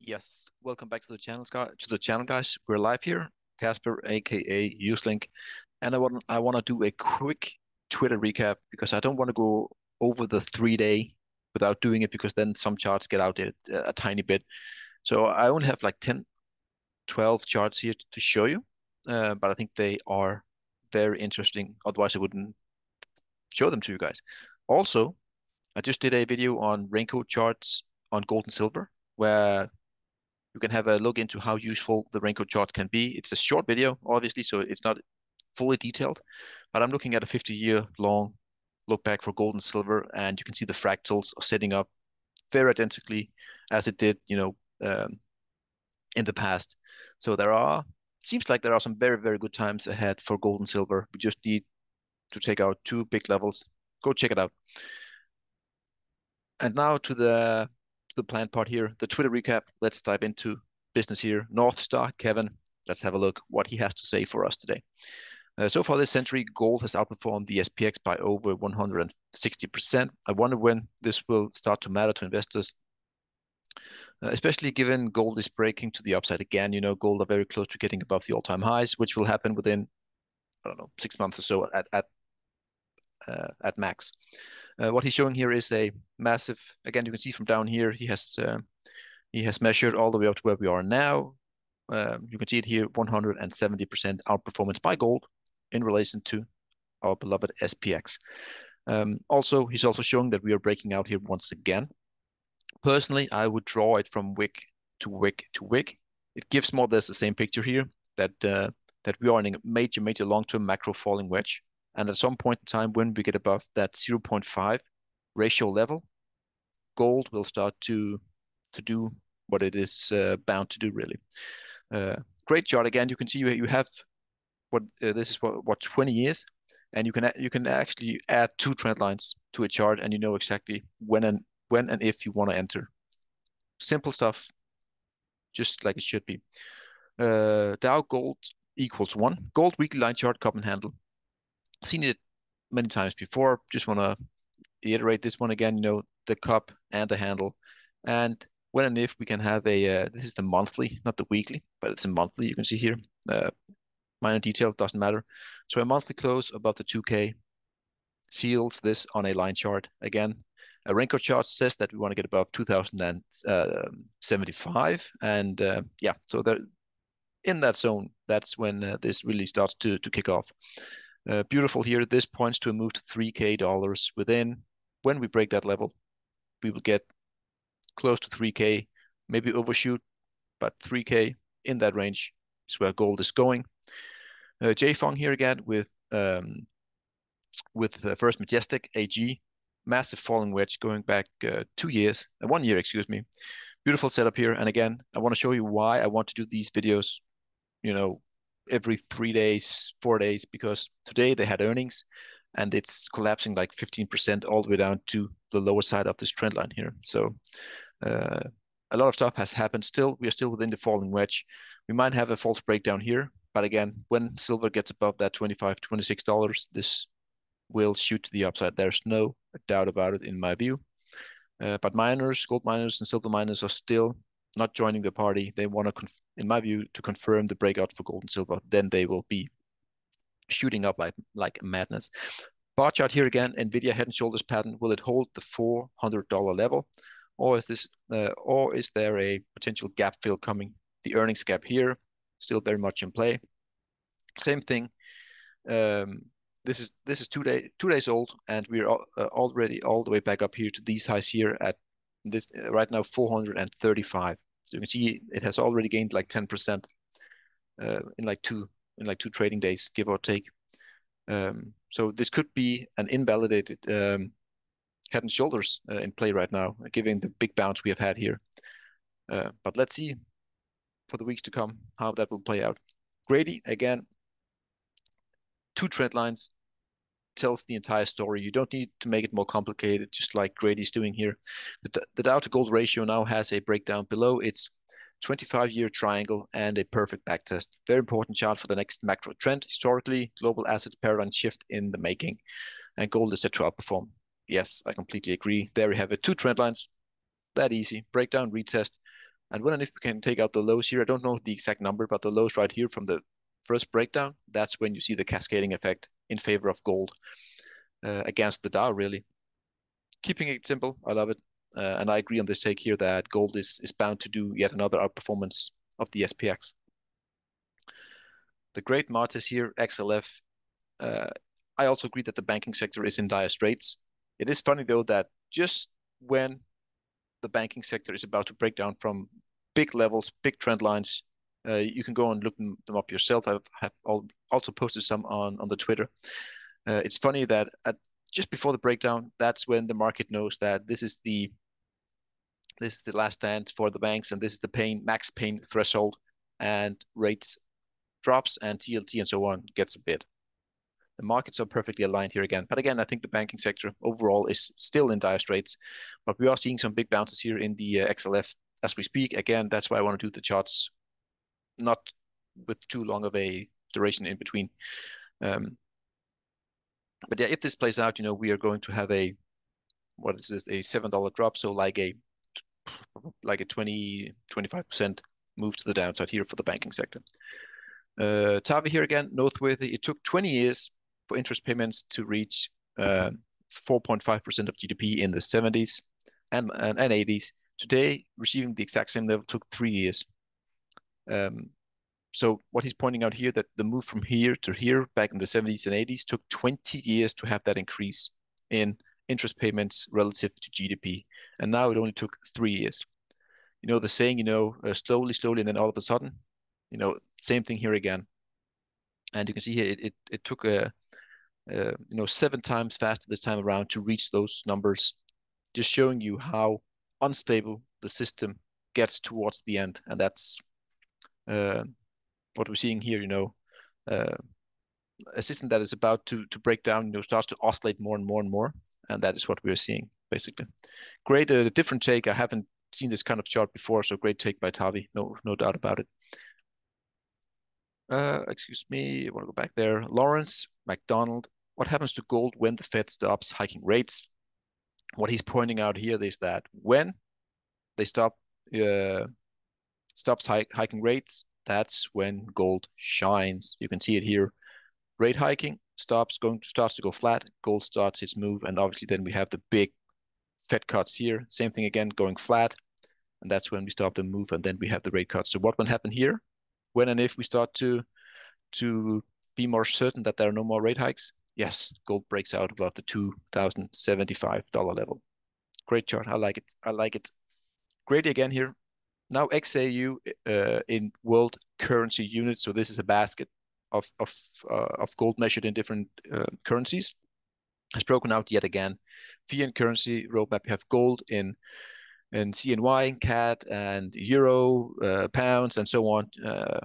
Yes, welcome back to the channel, guys. We're live here, Casper, aka Uselink, and I want to do a quick Twitter recap because I don't want to go over the 3 day without doing it because then some charts get out a tiny bit. So I only have like 10, 12 charts here to show you, but I think they are very interesting. Otherwise, I wouldn't show them to you guys. Also, I just did a video on raincoat charts on gold and silver, where you can have a look into how useful the raincoat chart can be. It's a short video, obviously, so it's not fully detailed, but I'm looking at a 50-year long look back for gold and silver, and you can see the fractals are setting up very identically as it did, in the past. So seems like there are some very, very good times ahead for gold and silver. We just need to take out two big levels. Go check it out. And now to the planned part here, the Twitter recap. Let's dive into business here. North Star, Kevin. Let's have a look what he has to say for us today. So far this century, gold has outperformed the SPX by over 160%. I wonder when this will start to matter to investors, especially given gold is breaking to the upside again. You know, gold are very close to getting above the all-time highs, which will happen within, I don't know, 6 months or so at max. What he's showing here is a massive. Again, you can see from down here, he has measured all the way up to where we are now. You can see it here, 170% outperformance by gold in relation to our beloved SPX. Also, he's also showing that we are breaking out here once again. Personally, I would draw it from wick to wick to wick. It gives more or less the same picture here that we are in a major long-term macro falling wedge. And at some point in time, when we get above that 0.5 ratio level, gold will start to do what it is bound to do, really. Great chart. Again, you can see you have what this is what 20 years, and you can actually add two trend lines to a chart, and you know exactly when and if you want to enter. Simple stuff, just like it should be. Dow Gold equals 1. Gold weekly line chart, cup and handle. Seen it many times before. Just want to reiterate this one again. You know, the cup and the handle, and when and if we can have a this is the monthly, not the weekly, but it's a monthly. You can see here. Minor detail, doesn't matter. So a monthly close above the 2K seals this on a line chart. Again, a raincoat chart says that we want to get above 2075, and yeah, so that in that zone, that's when this really starts to kick off. Beautiful here. This points to a move to $3K within. When we break that level, we will get close to 3K, maybe overshoot, but 3K in that range is where gold is going. Fong here again with First Majestic AG, massive falling wedge going back 2 years, 1 year, excuse me. Beautiful setup here. And again, I want to show you why I want to do these videos, every 3 days, 4 days, because today they had earnings and it's collapsing like 15% all the way down to the lower side of this trend line here. So a lot of stuff has happened still. We are still within the falling wedge. We might have a false breakdown here, but again, when silver gets above that $25, $26, this will shoot to the upside. There's no doubt about it in my view. But miners, gold miners and silver miners are still not joining the party. They want to, in my view, to confirm the breakout for gold and silver. Then they will be shooting up like madness. Bar chart here again, NVIDIA head and shoulders pattern. Will it hold the $400 level? Or is there a potential gap fill coming? The earnings gap here, still very much in play. Same thing. This is 2 days old, and we're already all the way back up here to these highs here at this right now 435. So you can see it has already gained like 10% in like two trading days, give or take. So this could be an invalidated head and shoulders in play right now, given the big bounce we have had here. But let's see for the weeks to come how that will play out. Grady, again, two trend lines tells the entire story. You don't need to make it more complicated, just like Grady's doing here. The Dow to gold ratio now has a breakdown below its 25-year triangle and a perfect backtest. Very important chart for the next macro trend. Historically, global assets paradigm shift in the making, and gold is set to outperform. Yes, I completely agree. There we have it. Two trend lines. That easy. Breakdown, retest, And when and if we can take out the lows here, I don't know the exact number, but the lows right here from the first breakdown, that's when you see the cascading effect in favor of gold against the Dow, really. Keeping it simple, I love it. And I agree on this take here that gold is bound to do yet another outperformance of the SPX. The great Martes here, XLF. Uh, I also agree that the banking sector is in dire straits. It is funny, though, that just when the banking sector is about to break down from big levels, big trend lines, you can go and look them up yourself. Have also posted some on the Twitter. It's funny that just before the breakdown, that's when the market knows that this is the last stand for the banks, and this is the max pain threshold, and rates drops and TLT and so on gets a bid. The markets are perfectly aligned here again. But again, I think the banking sector overall is still in dire straits, but we are seeing some big bounces here in the XLF as we speak. Again, that's why I want to do the charts not with too long of a duration in between. But yeah, if this plays out, we are going to have what is this, a $7 drop. So like a 20-25% move to the downside here for the banking sector. TAVI here again, noteworthy. It took 20 years for interest payments to reach 4.5% of GDP in the 70s and 80s. Today, receiving the exact same level took 3 years. So what he's pointing out here, that the move from here to here back in the 70s and 80s took 20 years to have that increase in interest payments relative to GDP. And now it only took 3 years. The saying, slowly, slowly, and then all of a sudden, same thing here again. And you can see here, it took 7 times faster this time around to reach those numbers, just showing you how unstable the system gets towards the end. And that's what we're seeing here, a system that is about to break down, starts to oscillate more and more and more. And that is what we're seeing, basically. Great, different take. I haven't seen this kind of chart before, so great take by Tavi, no doubt about it. Excuse me, I want to go back there. Lawrence McDonald, what happens to gold when the Fed stops hiking rates? What he's pointing out here is that when they stops hiking rates, that's when gold shines. You can see it here. Rate hiking starts to go flat. Gold starts its move, and obviously then we have the big Fed cuts here. Same thing again, going flat, and that's when we stop the move, and then we have the rate cuts. So what will happen here? When and if we start to be more certain that there are no more rate hikes, yes, gold breaks out above the $2,075 level. Great chart. I like it. I like it. Great again here. Now XAU in world currency units. So this is a basket of gold measured in different currencies. Has broken out yet again. Fiat currency roadmap. We have gold in CNY, CAD, and Euro, pounds, and so on.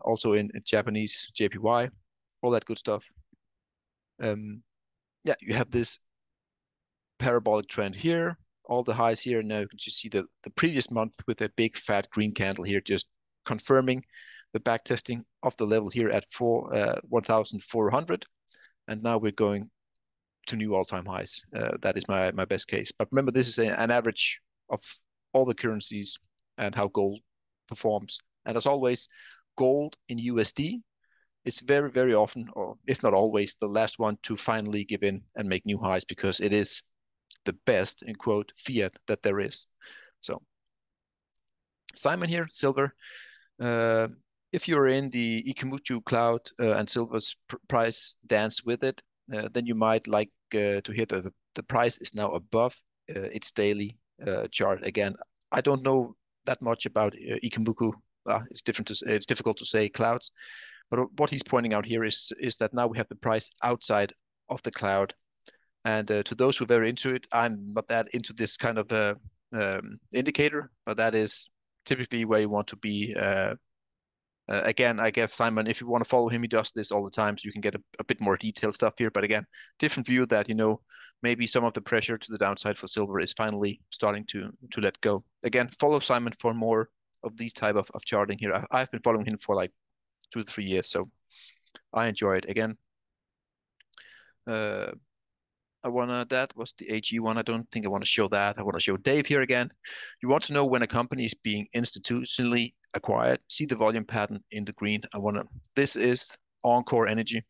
Also in Japanese JPY, all that good stuff. Yeah, you have this parabolic trend here, all the highs here. Now you can just see the previous month with a big fat green candle here, just confirming the back testing of the level here at 1,400. And now we're going to new all-time highs. That is my best case. But remember, this is an average of all the currencies and how gold performs. And as always, gold in USD, it's very, very often, or if not always, the last one to finally give in and make new highs because it is the best, in quote, fiat that there is. So Simon here, silver. If you're in the Ikemutu cloud and silver's price dance with it, then you might like to hear that the price is now above its daily chart. Again, I don't know that much about Ikemuku. It's difficult to say clouds, but what he's pointing out here is that now we have the price outside of the cloud. And to those who are very into it, I'm not that into this kind of indicator, but that is typically where you want to be. Again, I guess Simon, if you want to follow him, he does this all the time, so you can get a bit more detailed stuff here. But again, different view that, maybe some of the pressure to the downside for silver is finally starting to let go. Again, follow Simon for more of these type of charting here. I've been following him for like 2 to 3 years, so I enjoy it. Again, That was the AG one. I don't think I want to show that. I want to show Dave here again. You want to know when a company is being institutionally acquired. See the volume pattern in the green. This is Encore Energy.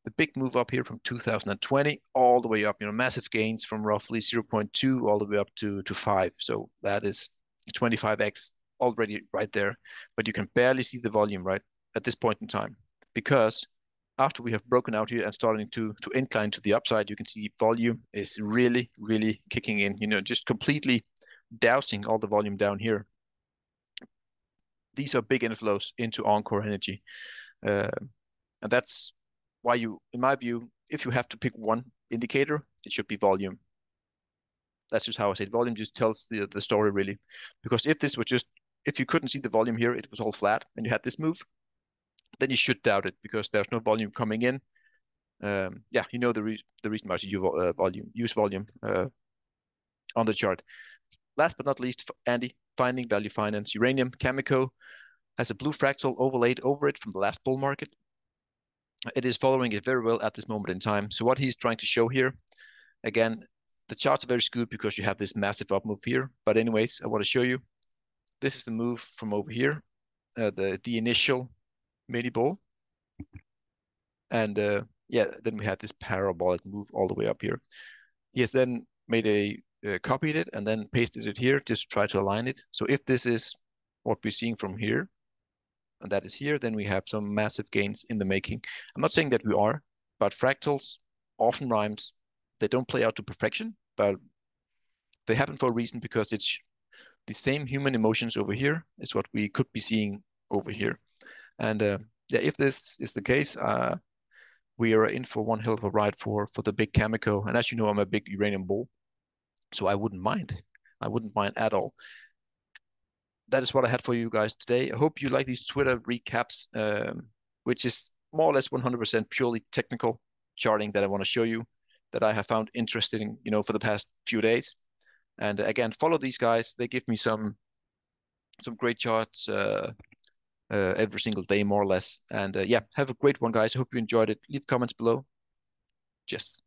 The big move up here from 2020 all the way up, massive gains from roughly zero point 0.2 all the way up to 5. So that is 25x already right there. But you can barely see the volume right at this point in time because after we have broken out here and starting to incline to the upside, you can see volume is really, really kicking in, just completely dousing all the volume down here. These are big inflows into Encore Energy. Uh, and that's why in my view, if you have to pick one indicator, it should be volume. That's just how I say it. Volume just tells the story really. Because if you couldn't see the volume here, it was all flat and you had this move, then you should doubt it because there's no volume coming in. Yeah, the reason why I use volume on the chart. Last but not least, Andy, finding value finance, uranium, Cameco has a blue fractal overlaid over it from the last bull market. It is following it very well at this moment in time. So what he's trying to show here, again, the charts are very skewed because you have this massive up move here. But anyways, I want to show you. This is the move from over here, the initial mini bull. And yeah, then we had this parabolic move all the way up here. He has then copied it and then pasted it here just to try to align it. So if this is what we're seeing from here, and that is here, then we have some massive gains in the making. I'm not saying that we are, but fractals often rhymes. They don't play out to perfection, but they happen for a reason because it's the same human emotions over here is what we could be seeing over here. And yeah, if this is the case, we are in for one hell of a ride for the big Cameco. And as you know, I'm a big uranium bull, so I wouldn't mind. I wouldn't mind at all. That is what I had for you guys today. I hope you like these Twitter recaps, which is more or less 100% purely technical charting that I want to show you that I have found interesting, for the past few days. And again, follow these guys. They give me some great charts every single day, more or less. And yeah, have a great one, guys. I hope you enjoyed it. Leave comments below. Cheers.